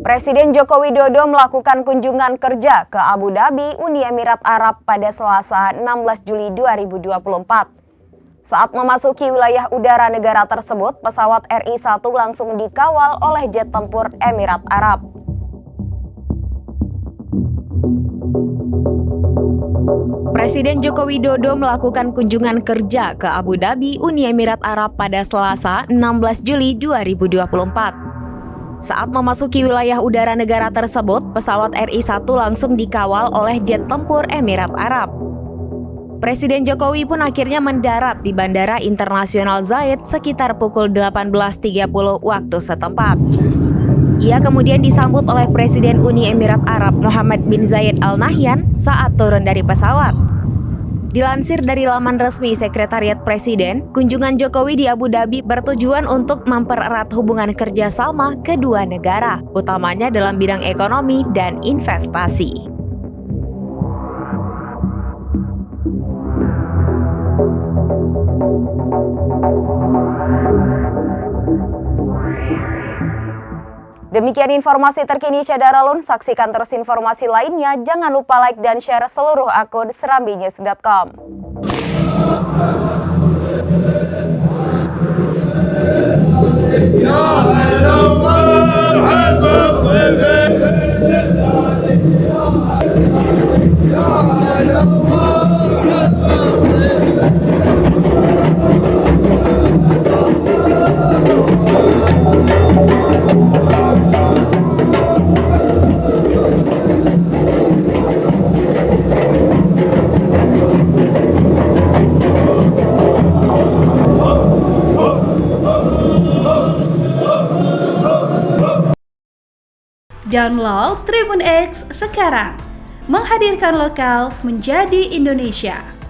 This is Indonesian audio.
Presiden Joko Widodo melakukan kunjungan kerja ke Abu Dhabi, Uni Emirat Arab pada Selasa 16 Juli 2024. Saat memasuki wilayah udara negara tersebut, pesawat RI-1 langsung dikawal oleh jet tempur Emirat Arab. Presiden Joko Widodo melakukan kunjungan kerja ke Abu Dhabi, Uni Emirat Arab pada Selasa 16 Juli 2024. Saat memasuki wilayah udara negara tersebut, pesawat RI-1 langsung dikawal oleh jet tempur Emirat Arab. Presiden Jokowi pun akhirnya mendarat di Bandara Internasional Zayed sekitar pukul 18.30 waktu setempat. Ia kemudian disambut oleh Presiden Uni Emirat Arab Mohammed bin Zayed Al Nahyan saat turun dari pesawat. Dilansir dari laman resmi Sekretariat Presiden, kunjungan Jokowi di Abu Dhabi bertujuan untuk mempererat hubungan kerjasama kedua negara, utamanya dalam bidang ekonomi dan investasi. Demikian informasi terkini Syadaralun, saksikan terus informasi lainnya, jangan lupa like dan share seluruh akun serambinews.com. Download Tribun X sekarang, menghadirkan lokal menjadi Indonesia.